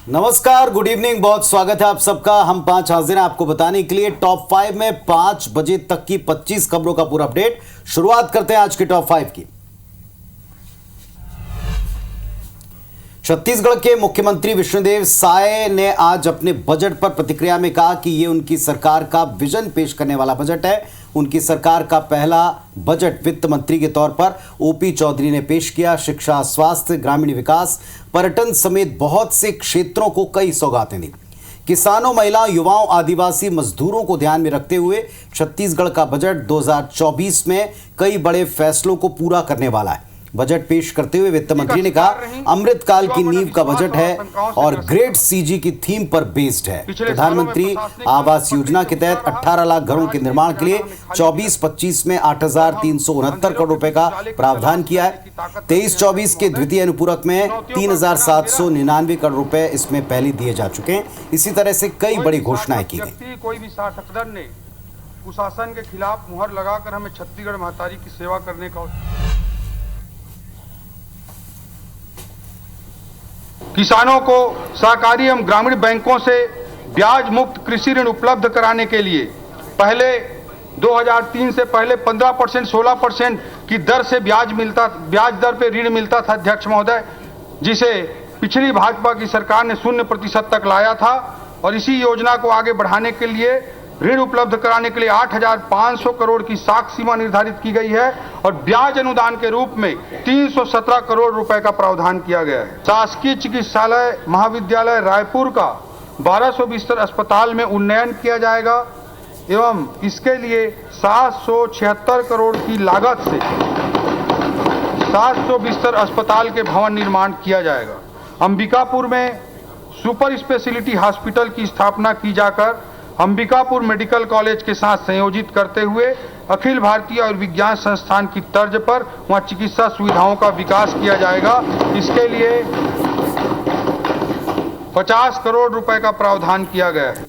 नमस्कार, good evening. बहुत स्वागत है आप सबका। हम 5 हाजिर हैं आपको बताने के लिए टॉप 5 में 5 बजे तक की 25 खबरों का पूरा अपडेट। शुरुआत करते हैं आज की टॉप 5 की। छत्तीसगढ़ के मुख्यमंत्री विष्णुदेव साय ने आज अपने बजट पर प्रतिक्रिया में कहा कि यह उनकी सरकार का विजन पेश करने वाला बजट है। उनकी सरकार का पहला बजट वित्त मंत्री के तौर पर ओपी चौधरी ने पेश किया। शिक्षा, स्वास्थ्य, ग्रामीण विकास, पर्यटन समेत बहुत से क्षेत्रों को कई सौगातें दी। किसानों, महिलाओं, युवाओं, आदिवासी मजदूरों को ध्यान में रखते हुए छत्तीसगढ़ का बजट 2024 में कई बड़े फैसलों को पूरा करने वाला है। बजट पेश करते हुए वित्त मंत्री ने कहा, अमृतकाल की नींव का बजट है और ग्रेट सीजी की थीम पर बेस्ड है। प्रधानमंत्री आवास योजना के तहत 18 लाख घरों के निर्माण के लिए 24-25 में 8,369 करोड़ रुपए का प्रावधान किया है। 23-24 के द्वितीय अनुपूरक में 3,799 करोड़ रुपए इसमें पहले दिए जा चुके हैं। इसी तरह से कई बड़ी घोषणाएं की गई। कोई भी शासक ने कुशासन के खिलाफ मुहर लगाकर हमें छत्तीसगढ़ महतारी की सेवा करने का किसानों को सहकारी एवं ग्रामीण बैंकों से ब्याज मुक्त कृषि ऋण उपलब्ध कराने के लिए पहले 2003 से पहले 15%, 16% की दर से ब्याज दर पे ऋण मिलता था अध्यक्ष महोदय, जिसे पिछली भाजपा की सरकार ने 0% तक लाया था। और इसी योजना को आगे बढ़ाने के लिए ऋण उपलब्ध कराने के लिए 8,500 करोड़ की साख सीमा निर्धारित की गई है और ब्याज अनुदान के रूप में 317 करोड़ रुपए का प्रावधान किया गया है। शासकीय चिकित्सालय महाविद्यालय रायपुर का 1200 बिस्तर अस्पताल में उन्नयन किया जाएगा एवं इसके लिए 776 करोड़ की लागत से 700 बिस्तर अस्पताल के भवन निर्माण किया जाएगा। अंबिकापुर में सुपर स्पेशलिटी हॉस्पिटल की स्थापना की जाकर अंबिकापुर मेडिकल कॉलेज के साथ संयोजित करते हुए अखिल भारतीय आयुर्विज्ञान संस्थान की तर्ज पर वहां चिकित्सा सुविधाओं का विकास किया जाएगा। इसके लिए 50 करोड़ रुपए का प्रावधान किया गया है।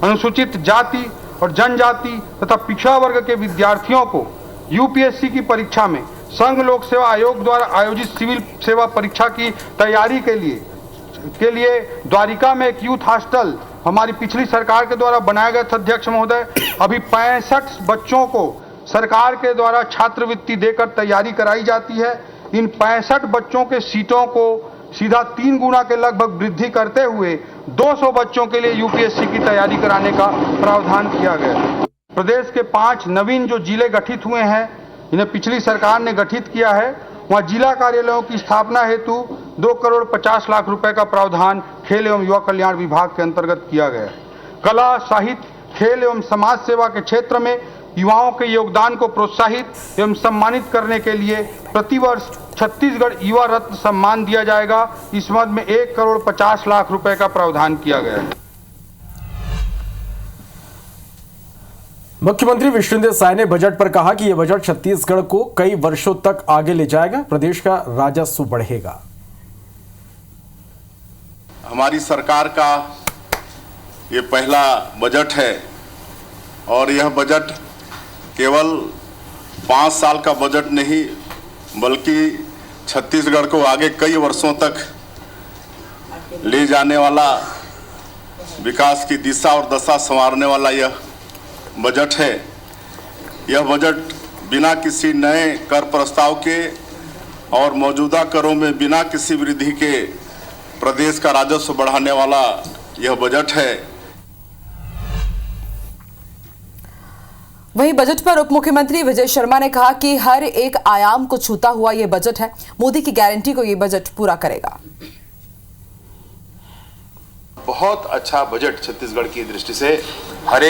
अनुसूचित जाति और जनजाति तथा पिछड़ा वर्ग के विद्यार्थियों को यूपीएससी की परीक्षा में संघ लोक सेवा आयोग द्वारा आयोजित सिविल सेवा परीक्षा की तैयारी के लिए द्वारिका में एक यूथ हॉस्टल हमारी पिछली सरकार के द्वारा बनाया गया था अध्यक्ष महोदय। अभी 65 बच्चों को सरकार के द्वारा छात्रवृत्ति देकर तैयारी कराई जाती है। इन 65 बच्चों के सीटों को सीधा 3 गुना के लगभग वृद्धि करते हुए 200 बच्चों के लिए यूपीएससी की तैयारी कराने का प्रावधान किया गया। प्रदेश के 5 नवीन जो जिले गठित हुए हैं, इन्हें पिछली सरकार ने गठित किया है, वहाँ जिला कार्यालयों की स्थापना हेतु 2 करोड़ 50 लाख रुपए का प्रावधान खेल एवं युवा कल्याण विभाग के अंतर्गत किया गया है। कला, साहित्य, खेल एवं समाज सेवा के क्षेत्र में युवाओं के योगदान को प्रोत्साहित एवं सम्मानित करने के लिए प्रतिवर्ष छत्तीसगढ़ युवा रत्न सम्मान दिया जाएगा। इस मद में 1 करोड़ 50 लाख रुपए का प्रावधान किया गया है। मुख्यमंत्री विष्णुदेव साय ने बजट पर कहा कि यह बजट छत्तीसगढ़ को कई वर्षों तक आगे ले जाएगा, प्रदेश का राजस्व बढ़ेगा। हमारी सरकार का ये पहला बजट है और यह बजट केवल 5 साल का बजट नहीं बल्कि छत्तीसगढ़ को आगे कई वर्षों तक ले जाने वाला, विकास की दिशा और दशा संवारने वाला यह बजट है। यह बजट बिना किसी नए कर प्रस्ताव के और मौजूदा करों में बिना किसी वृद्धि के प्रदेश का राजस्व बढ़ाने वाला यह बजट है। वहीं बजट पर उप मुख्यमंत्री विजय शर्मा ने कहा कि हर एक आयाम को छूता हुआ यह बजट है। मोदी की गारंटी को यह बजट पूरा करेगा। बहुत अच्छा बजट छत्तीसगढ़ की दृष्टि से हर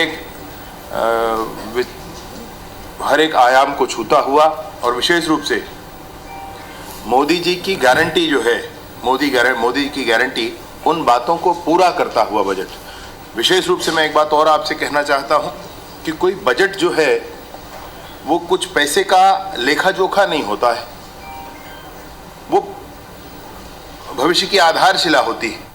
एक आयाम को छूता हुआ और विशेष रूप से मोदी जी की गारंटी जो है, मोदी की गारंटी उन बातों को पूरा करता हुआ बजट। विशेष रूप से मैं एक बात और आपसे कहना चाहता हूं कि कोई बजट जो है वो कुछ पैसे का लेखा जोखा नहीं होता है, वो भविष्य की आधारशिला होती है।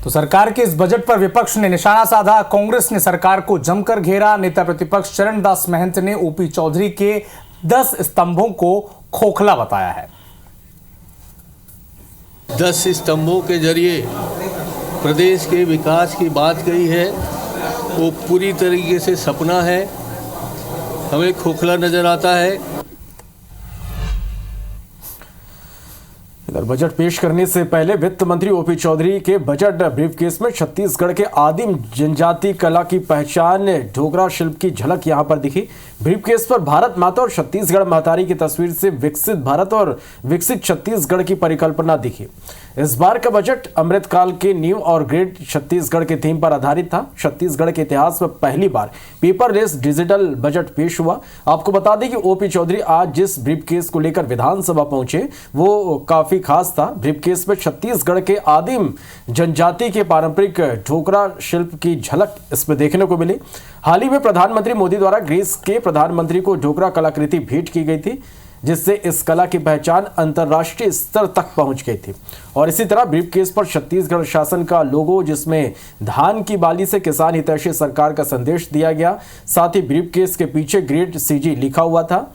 तो सरकार के इस बजट पर विपक्ष ने निशाना साधा। कांग्रेस ने सरकार को जमकर घेरा। नेता प्रतिपक्ष चरणदास महंत ने ओपी चौधरी के 10 स्तंभों को खोखला बताया है। 10 स्तंभों के जरिए प्रदेश के विकास की बात कही है, वो पूरी तरीके से सपना है, हमें खोखला नज़र आता है। इधर बजट पेश करने से पहले वित्त मंत्री ओपी चौधरी के बजट ब्रीफकेस में छत्तीसगढ़ के आदिम जनजाति कला की पहचान ढोकरा शिल्प की झलक यहां पर दिखी। ब्रीफकेस पर भारत माता और छत्तीसगढ़ महतारी की तस्वीर से विकसित भारत और विकसित छत्तीसगढ़ की परिकल्पना दिखी। इस बार का बजट अमृतकाल के न्यू और ग्रेट छत्तीसगढ़ के थीम पर आधारित था। छत्तीसगढ़ के इतिहास में पहली बार पेपरलेस डिजिटल बजट पेश हुआ। आपको बता दें कि ओपी चौधरी आज जिस ब्रीफकेस को लेकर विधानसभा पहुंचे वो काफी खास था। ब्रीफकेस में छत्तीसगढ़ के आदिम जनजाति के पारंपरिक ढोकरा शिल्प की झलक इसमें देखने को मिली। हाल ही में प्रधानमंत्री मोदी द्वारा ग्रीस के प्रधानमंत्री को ढोकरा कलाकृति भेंट की गई थी, जिससे इस कला की पहचान अंतर्राष्ट्रीय स्तर तक पहुंच गई थी। और इसी तरह ब्रीफकेस पर छत्तीसगढ़ शासन का लोगो, जिसमें धान की बाली से किसान हितैषी सरकार का संदेश दिया गया। साथ ही ब्रीफकेस के पीछे ग्रेट सीजी लिखा हुआ था।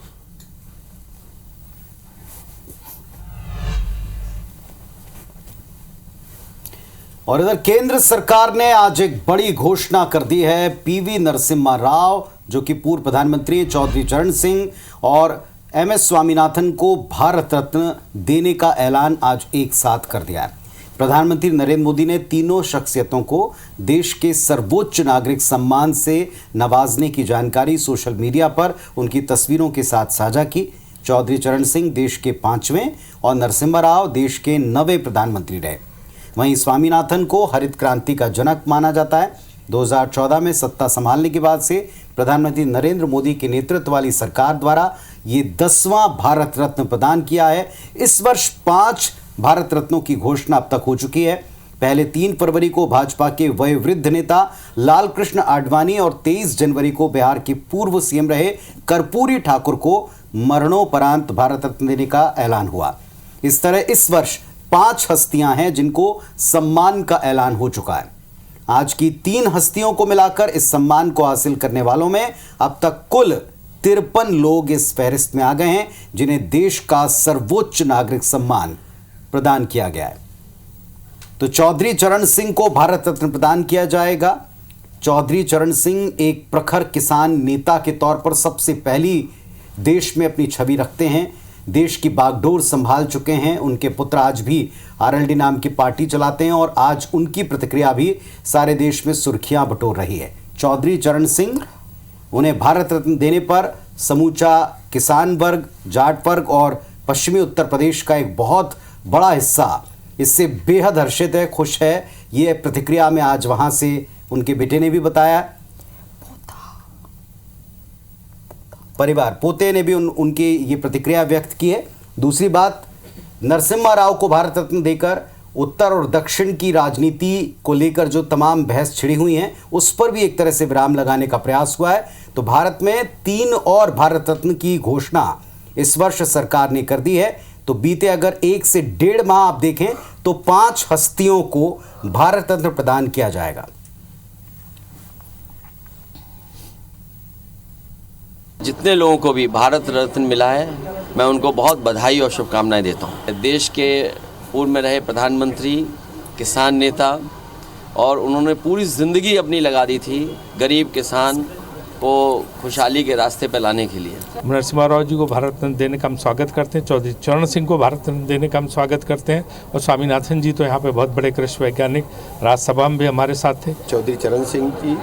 और इधर केंद्र सरकार ने आज एक बड़ी घोषणा कर दी है। पीवी नरसिम्हा राव जो कि पूर्व प्रधानमंत्री चौधरी चरण सिंह और एमएस स्वामीनाथन को भारत रत्न देने का ऐलान आज एक साथ कर दिया है। प्रधानमंत्री नरेंद्र मोदी ने तीनों शख्सियतों को देश के सर्वोच्च नागरिक सम्मान से नवाजने की जानकारी सोशल मीडिया पर उनकी तस्वीरों के साथ साझा की। चौधरी चरण सिंह देश के 5वें और नरसिम्हा राव देश के 9वें प्रधानमंत्री रहे। वहीं स्वामीनाथन को हरित क्रांति का जनक माना जाता है। 2014 में सत्ता संभालने के बाद से प्रधानमंत्री नरेंद्र मोदी के नेतृत्व वाली सरकार द्वारा ये 10वां भारत रत्न प्रदान किया है। इस वर्ष 5 भारत रत्नों की घोषणा अब तक हो चुकी है। पहले 3 फरवरी को भाजपा के वयोवृद्ध नेता लाल कृष्ण आडवाणी और 23 जनवरी को बिहार के पूर्व सीएम रहे कर्पूरी ठाकुर को मरणोपरांत भारत रत्न देने का ऐलान हुआ। इस तरह इस वर्ष 5 हस्तियां हैं जिनको सम्मान का ऐलान हो चुका है। आज की 3 हस्तियों को मिलाकर इस सम्मान को हासिल करने वालों में अब तक कुल 53 लोग इस फहरिस्त में आ गए हैं जिन्हें देश का सर्वोच्च नागरिक सम्मान प्रदान किया गया है। तो चौधरी चरण सिंह को भारत रत्न प्रदान किया जाएगा। चौधरी चरण सिंह एक प्रखर किसान नेता के तौर पर सबसे पहली देश में अपनी छवि रखते हैं। देश की बागडोर संभाल चुके हैं। उनके पुत्र आज भी आरएलडी नाम की पार्टी चलाते हैं और आज उनकी प्रतिक्रिया भी सारे देश में सुर्खियां बटोर रही है। चौधरी चरण सिंह, उन्हें भारत रत्न देने पर समूचा किसान वर्ग, जाट वर्ग और पश्चिमी उत्तर प्रदेश का एक बहुत बड़ा हिस्सा इससे बेहद हर्षित है, खुश है। ये प्रतिक्रिया में आज वहां से उनके बेटे ने भी बताया। परिवार पोते ने भी उनकी ये प्रतिक्रिया व्यक्त की है। दूसरी बात, नरसिम्हा राव को भारत रत्न देकर उत्तर और दक्षिण की राजनीति को लेकर जो तमाम बहस छिड़ी हुई हैं उस पर भी एक तरह से विराम लगाने का प्रयास हुआ है। तो भारत में 3 और भारत रत्न की घोषणा इस वर्ष सरकार ने कर दी है। तो बीते अगर 1 से 1.5 माह आप देखें तो 5 हस्तियों को भारत रत्न प्रदान किया जाएगा। जितने लोगों को भी भारत रत्न मिला है, मैं उनको बहुत बधाई और शुभकामनाएं देता हूं। देश के पूर्व में रहे प्रधानमंत्री, किसान नेता, और उन्होंने पूरी ज़िंदगी अपनी लगा दी थी गरीब किसान को खुशहाली के रास्ते पर लाने के लिए। नरसिम्हा राव जी को भारत रत्न देने का हम स्वागत करते हैं। चौधरी चरण सिंह को भारत रत्न देने का हम स्वागत करते हैं। और स्वामीनाथन जी तो यहाँ पे बहुत बड़े कृषि वैज्ञानिक, राज्यसभा में भी हमारे साथ थे। चौधरी चरण सिंह जी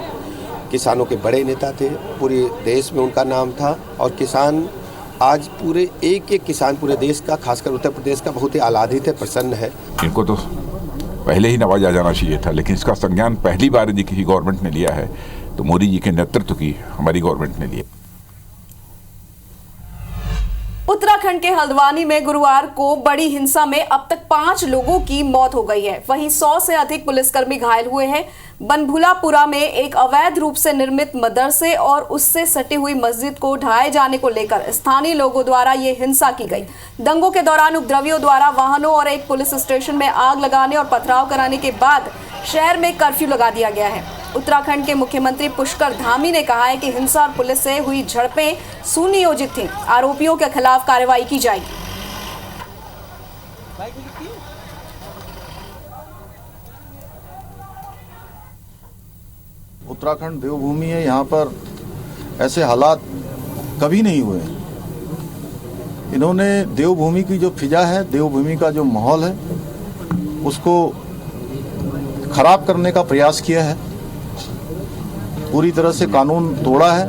किसानों के बड़े नेता थे, पूरे देश में उनका नाम था। और किसान आज पूरे एक किसान पूरे देश का, खासकर उत्तर प्रदेश का बहुत ही आह्लादित है, प्रसन्न है। इनको तो पहले ही नवाजा जाना चाहिए था, लेकिन इसका संज्ञान पहली बार यदि किसी गवर्नमेंट ने लिया है तो मोदी जी के नेतृत्व की हमारी गवर्नमेंट ने लिया। उत्तराखंड के हल्द्वानी में गुरुवार को बड़ी हिंसा में अब तक 5 लोगों की मौत हो गई है। वहीं 100 से अधिक पुलिसकर्मी घायल हुए हैं। बनभुलापुरा में एक अवैध रूप से निर्मित मदरसे और उससे सटी हुई मस्जिद को ढाए जाने को लेकर स्थानीय लोगों द्वारा ये हिंसा की गई। दंगों के दौरान उपद्रवियों द्वारा वाहनों और एक पुलिस स्टेशन में आग लगाने और पथराव कराने के बाद शहर में कर्फ्यू लगा दिया गया है। उत्तराखंड के मुख्यमंत्री पुष्कर धामी ने कहा है कि हिंसा और पुलिस से हुई झड़पें सुनियोजित थीं। आरोपियों के खिलाफ कार्रवाई की जाएगी। उत्तराखंड देवभूमि है, यहाँ पर ऐसे हालात कभी नहीं हुए हैं। इन्होंने देवभूमि की जो फिजा है, देवभूमि का जो माहौल है, उसको खराब करने का प्रयास किया है। पूरी तरह से कानून तोड़ा है,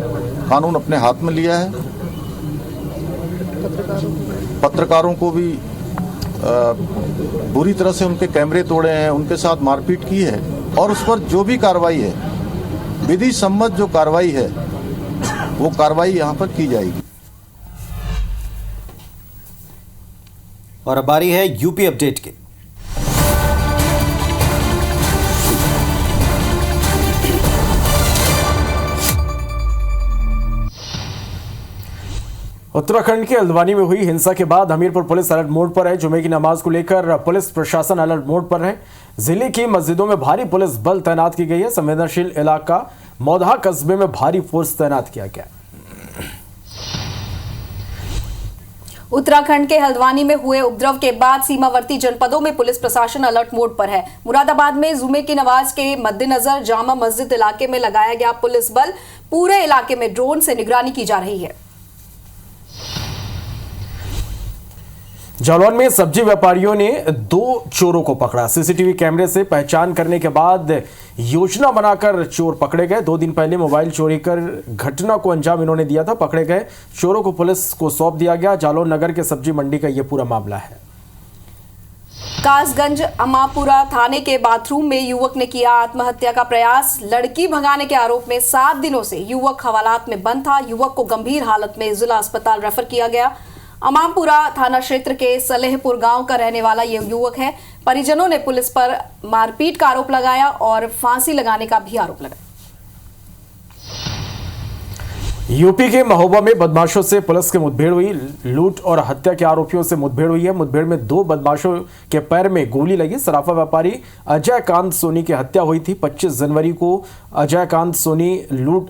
कानून अपने हाथ में लिया है। पत्रकारों को भी बुरी तरह से उनके कैमरे तोड़े हैं, उनके साथ मारपीट की है, और उस पर जो भी कार्रवाई है, विधि सम्मत जो कार्रवाई है, वो कार्रवाई यहाँ पर की जाएगी। और अब बारी है यूपी अपडेट की। उत्तराखंड के हल्द्वानी में हुई हिंसा के बाद हमीरपुर पुलिस अलर्ट मोड पर है। जुमे की नमाज को लेकर पुलिस प्रशासन अलर्ट मोड पर है। जिले की मस्जिदों में भारी पुलिस बल तैनात की गई है। संवेदनशील इलाका मौधा कस्बे में भारी फोर्स तैनात किया गया। उत्तराखंड के हल्द्वानी में हुए उपद्रव के बाद सीमावर्ती जनपदों में पुलिस प्रशासन अलर्ट मोड पर है। मुरादाबाद में जुमे की नमाज के मद्देनजर जामा मस्जिद इलाके में लगाया गया पुलिस बल। पूरे इलाके में ड्रोन से निगरानी की जा रही है। जालौन में सब्जी व्यापारियों ने 2 चोरों को पकड़ा। सीसीटीवी कैमरे से पहचान करने के बाद योजना बनाकर चोर पकड़े गए। 2 दिन पहले मोबाइल चोरी कर घटना को अंजाम इन्होंने दिया था। पकड़े गए चोरों को पुलिस को सौंप दिया गया। जालौन नगर के सब्जी मंडी का यह पूरा मामला है। कासगंज अमापुरा थाने के बाथरूम में युवक ने किया आत्महत्या का प्रयास। लड़की भगाने के आरोप में 7 दिनों से युवक हवालात में बंद था। युवक को गंभीर हालत में जिला अस्पताल रेफर किया गया। अमापुरा थाना क्षेत्र के सलेहपुर गांव का रहने वाला ये युवक है। परिजनों ने पुलिस पर मारपीट का आरोप लगाया और फांसी लगाने का भी आरोप लगाया। यूपी के महोबा में बदमाशों से पुलिस की मुठभेड़ हुई। लूट और हत्या के आरोपियों से मुठभेड़ हुई है। मुठभेड़ में 2 बदमाशों के पैर में गोली लगी। सराफा व्यापारी अजय कांत सोनी की हत्या हुई थी। 25 जनवरी को अजय कांत सोनी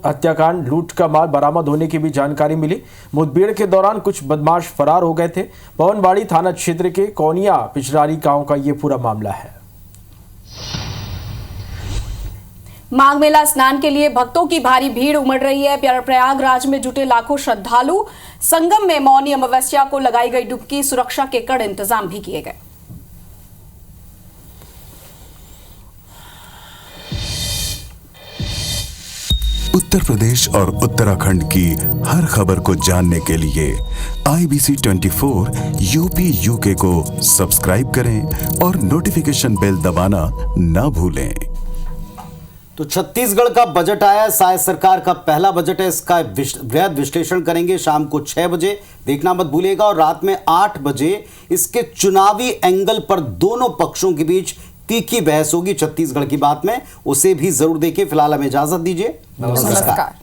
हत्याकांड लूट का माल बरामद होने की भी जानकारी मिली। मुठभेड़ के दौरान कुछ बदमाश फरार हो गए थे। पवनबाड़ी थाना क्षेत्र के कौनिया पिछरारी गांव का यह पूरा मामला है। माघ मेला स्नान के लिए भक्तों की भारी भीड़ उमड़ रही है। प्रयागराज में जुटे लाखों श्रद्धालु। संगम में मौनी अमावस्या को लगाई गई डुबकी। सुरक्षा के कड़े इंतजाम भी किए गए। उत्तर प्रदेश और उत्तराखंड की हर खबर को जानने के लिए IBC 24 यूपी UK को सब्सक्राइब करें और नोटिफिकेशन बेल दबाना ना भूलें। तो छत्तीसगढ़ का बजट आया। साय सरकार का पहला बजट है। इसका वृहद विश्लेषण करेंगे शाम को 6 बजे। देखना मत भूलिएगा। और रात में 8 बजे इसके चुनावी एंगल पर दोनों पक्षों के बीच तीखी बहस होगी छत्तीसगढ़ की बात में। उसे भी जरूर देखिए। फिलहाल हमें इजाजत दीजिए। नमस्कार।